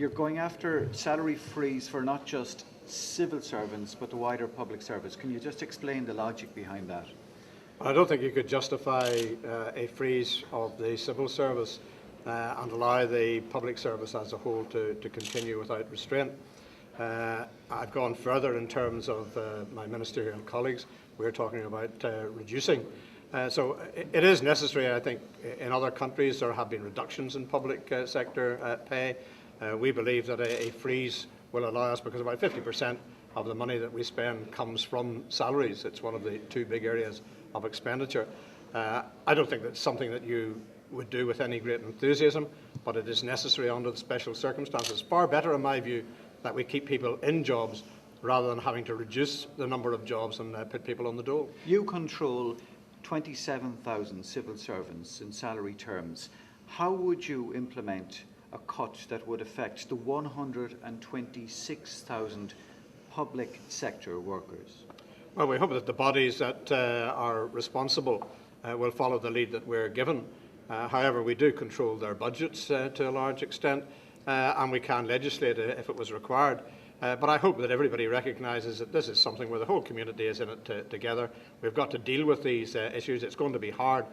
you're going after salary freeze for not just civil servants but the wider public service. Can you just explain the logic behind that? I don't think you could justify a freeze of the civil service and allow the public service as a whole to continue without restraint. I've gone further in terms of my ministerial colleagues. We're talking about reducing. So it is necessary, I think. In other countries there have been reductions in public sector pay. We believe that a freeze will allow us, because about 50% of the money that we spend comes from salaries. It's one of the two big areas of expenditure. I don't think that's something that you would do with any great enthusiasm, but it is necessary under the special circumstances. Far better, in my view, that we keep people in jobs rather than having to reduce the number of jobs and put people on the dole. You control 27,000 civil servants in salary terms. How would you implement a cut that would affect the 126,000 public sector workers? Well, we hope that the bodies that are responsible will follow the lead that we're given. However, we do control their budgets to a large extent, and we can legislate if it was required. But I hope that everybody recognises that this is something where the whole community is in it together. We've got to deal with these issues. It's going to be hard,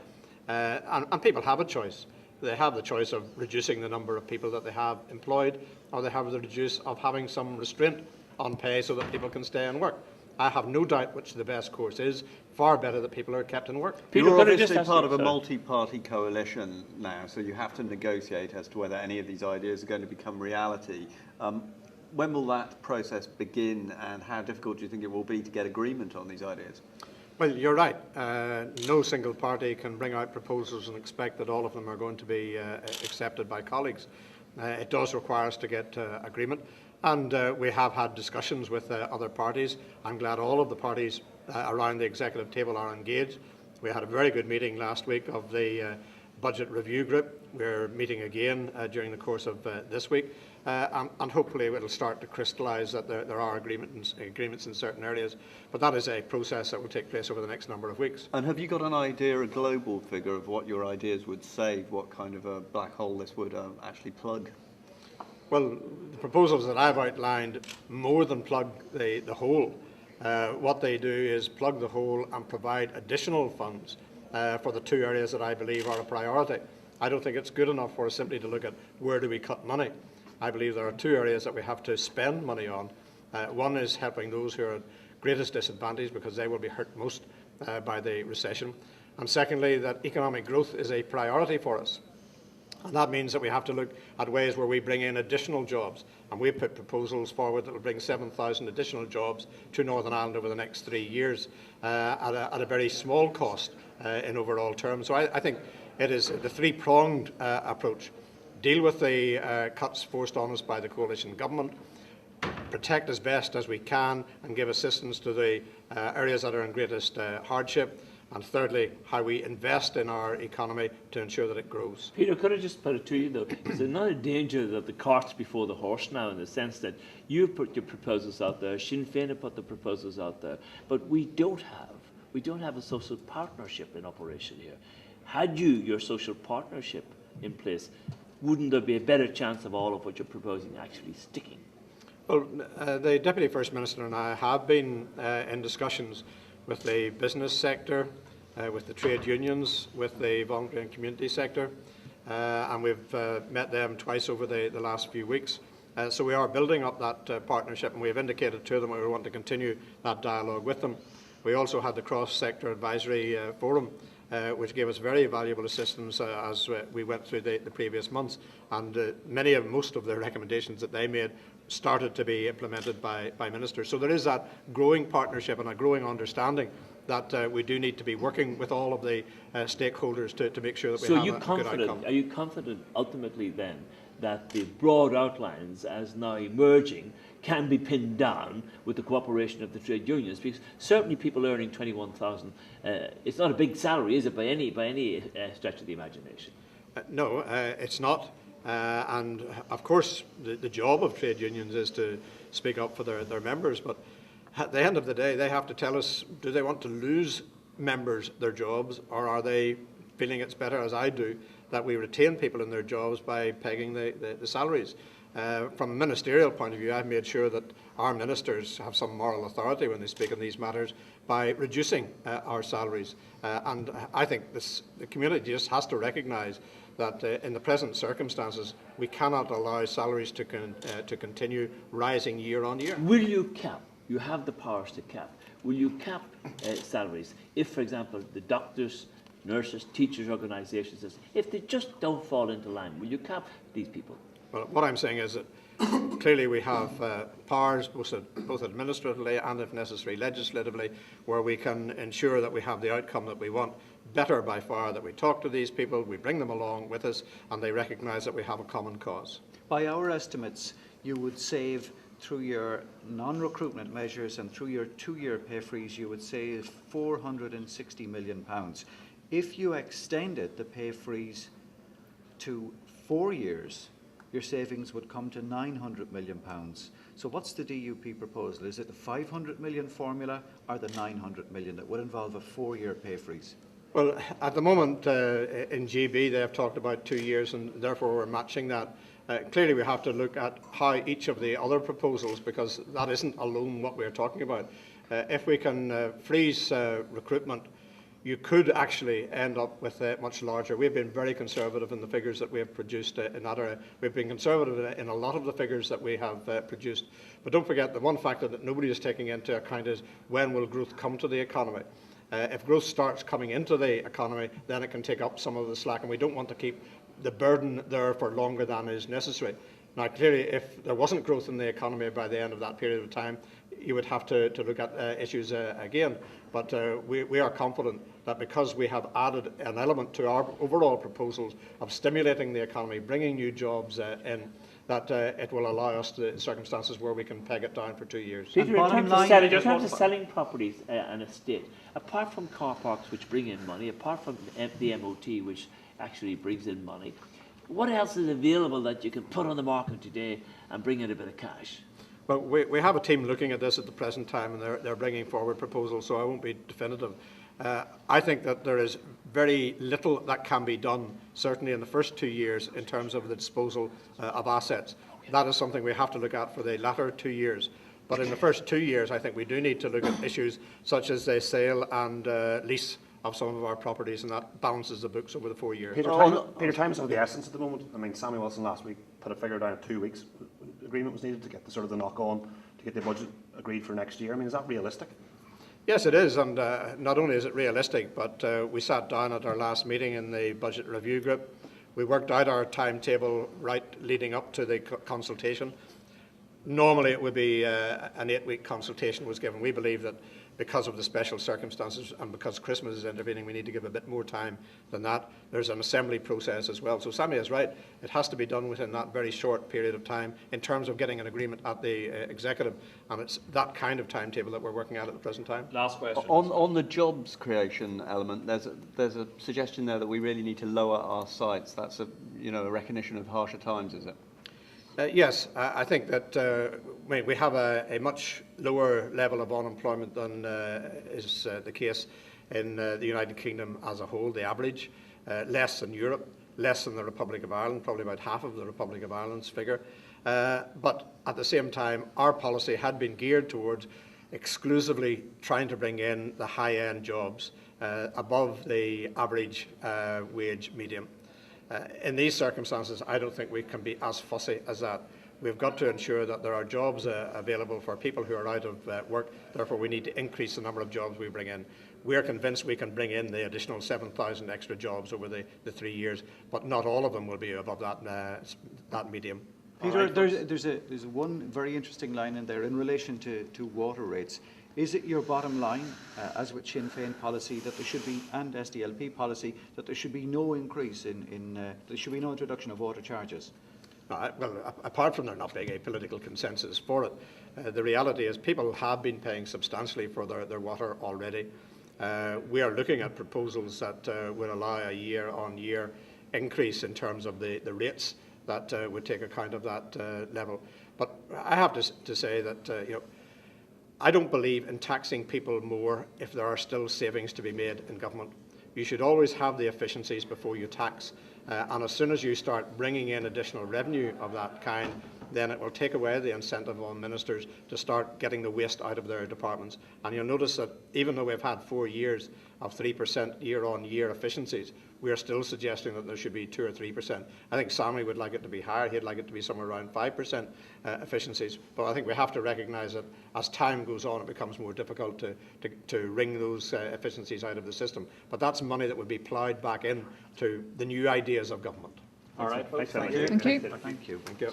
and people have a choice. They have the choice of reducing the number of people that they have employed, or they have the choice of having some restraint on pay so that people can stay and work. I have no doubt which the best course is. Far better that people are kept in work. Peter, you're obviously part of a multi-party coalition now, so you have to negotiate as to whether any of these ideas are going to become reality. When will that process begin, and how difficult do you think it will be to get agreement on these ideas? Well, you're right. No single party can bring out proposals and expect that all of them are going to be accepted by colleagues. It does require us to get agreement. And we have had discussions with other parties. I'm glad all of the parties around the executive table are engaged. We had a very good meeting last week of the budget review group. We're meeting again during the course of this week, and hopefully it will start to crystallise that there are agreements in certain areas. But that is a process that will take place over the next number of weeks. And have you got an idea, a global figure of what your ideas would save, what kind of a black hole this would actually plug? Well, the proposals that I've outlined more than plug the hole. What they do is plug the hole and provide additional funds for the two areas that I believe are a priority. I don't think it's good enough for us simply to look at where do we cut money. I believe there are two areas that we have to spend money on. One is helping those who are at greatest disadvantage, because they will be hurt most by the recession. And secondly, that economic growth is a priority for us. And that means that we have to look at ways where we bring in additional jobs. And we've put proposals forward that will bring 7,000 additional jobs to Northern Ireland over the next 3 years at a very small cost in overall terms. So I think it is the three-pronged approach. Deal with the cuts forced on us by the coalition government, protect as best as we can and give assistance to the areas that are in greatest hardship, and thirdly, how we invest in our economy to ensure that it grows. Peter, could I just put it to you though, is there not a danger that the cart's before the horse now, in the sense that you've put your proposals out there, Sinn Féin have put the proposals out there, but we don't have a social partnership in operation here. Had you your social partnership in place, wouldn't there be a better chance of all of what you're proposing actually sticking? Well, the Deputy First Minister and I have been in discussions with the business sector, with the trade unions, with the voluntary and community sector, and we've met them twice over the last few weeks. So we are building up that partnership, and we have indicated to them that we want to continue that dialogue with them. We also had the cross-sector advisory forum, which gave us very valuable assistance as we went through the previous months, and most of the recommendations that they made started to be implemented by ministers. So there is that growing partnership and a growing understanding that we do need to be working with all of the stakeholders to make sure that we have a good outcome. Are you confident ultimately then that the broad outlines as now emerging can be pinned down with the cooperation of the trade unions? Because certainly people earning 21,000, it's not a big salary, is it, by any stretch of the imagination? No, it's not. And of course, the job of trade unions is to speak up for their members. But at the end of the day, they have to tell us, do they want to lose members their jobs, or are they feeling it's better, as I do, that we retain people in their jobs by pegging the salaries? From a ministerial point of view, I've made sure that our ministers have some moral authority when they speak on these matters by reducing our salaries. And I think the community just has to recognise that in the present circumstances, we cannot allow salaries to continue rising year on year. Will you cap? You have the powers to cap. Will you cap salaries if, for example, the doctors, nurses, teachers' organisations, if they just don't fall into line, will you cap these people? Well, what I'm saying is that clearly we have powers, both administratively and, if necessary, legislatively, where we can ensure that we have the outcome that we want. Better by far that we talk to these people, we bring them along with us, and they recognise that we have a common cause. By our estimates, you would save, through your non-recruitment measures and through your 2-year pay freeze, you would save £460 million. If you extended the pay freeze to 4 years, your savings would come to £900 million. So what's the DUP proposal? Is it the 500 million formula or the 900 million that would involve a 4-year pay freeze? Well, at the moment in GB they have talked about 2 years, and therefore we're matching that. Clearly we have to look at how each of the other proposals, because that isn't alone what we're talking about. If we can freeze recruitment, you could actually end up with much larger. We've been very conservative in the figures that we have produced in that area. We've been conservative in a lot of the figures that we have produced. But don't forget the one factor that nobody is taking into account is when will growth come to the economy. If growth starts coming into the economy, then it can take up some of the slack, and we don't want to keep the burden there for longer than is necessary. Now, clearly, if there wasn't growth in the economy by the end of that period of time, you would have to look at issues again. But we are confident that because we have added an element to our overall proposals of stimulating the economy, bringing new jobs in, that it will allow us the circumstances where we can peg it down for 2 years. Peter, in terms of selling properties and estate, apart from car parks which bring in money, apart from the MOT which actually brings in money, what else is available that you can put on the market today and bring in a bit of cash? Well, we have a team looking at this at the present time, and they're bringing forward proposals, so I won't be definitive. I think that there is very little that can be done, certainly in the first 2 years, in terms of the disposal of assets. That is something we have to look at for the latter 2 years. But in the first 2 years, I think we do need to look at issues such as the sale and lease of some of our properties, and that balances the books over the 4 years. Peter, time is of the essence at the moment. I mean, Sammy Wilson last week put a figure down at 2 weeks. Agreement was needed to get the sort of the knock-on to get the budget agreed for next year. I mean, is that realistic? Yes, it is, and not only is it realistic, but we sat down at our last meeting in the budget review group. We worked out our timetable right leading up to the consultation. Normally it would be an 8-week consultation was given. We believe that because of the special circumstances and because Christmas is intervening, we need to give a bit more time than that. There's an assembly process as well. So Sammy is right. It has to be done within that very short period of time in terms of getting an agreement at the executive. And it's that kind of timetable that we're working at the present time. Last question. On the jobs creation element, there's a suggestion there that we really need to lower our sights. That's a recognition of harsher times, is it? Yes, I think that we have a much lower level of unemployment than is the case in the United Kingdom as a whole, the average, less than Europe, less than the Republic of Ireland, probably about half of the Republic of Ireland's figure. But at the same time, our policy had been geared towards exclusively trying to bring in the high-end jobs above the average wage medium. In these circumstances, I don't think we can be as fussy as that. We've got to ensure that there are jobs available for people who are out of work. Therefore, we need to increase the number of jobs we bring in. We're convinced we can bring in the additional 7,000 extra jobs over the 3 years, but not all of them will be above that medium. Peter, right, there's one very interesting line in there in relation to water rates. Is it your bottom line, as with Sinn Féin policy, that there should be, and SDLP policy, that there should be no increase there should be no introduction of water charges? Well, apart from there not being a political consensus for it, the reality is people have been paying substantially for their water already. We are looking at proposals that will allow a year-on-year increase in terms of the rates that would take account of that level. But I have to say that I don't believe in taxing people more if there are still savings to be made in government. You should always have the efficiencies before you tax. And as soon as you start bringing in additional revenue of that kind, then it will take away the incentive on ministers to start getting the waste out of their departments. And you'll notice that even though we've had 4 years of 3% year-on-year efficiencies, we are still suggesting that there should be 2 or 3%. I think Sammy would like it to be higher. He'd like it to be somewhere around 5% efficiencies. But I think we have to recognise that as time goes on, it becomes more difficult to wring those efficiencies out of the system. But that's money that would be ploughed back in to the new ideas of government. All right. Thanks very much. Thank you. Thank you. Thank you.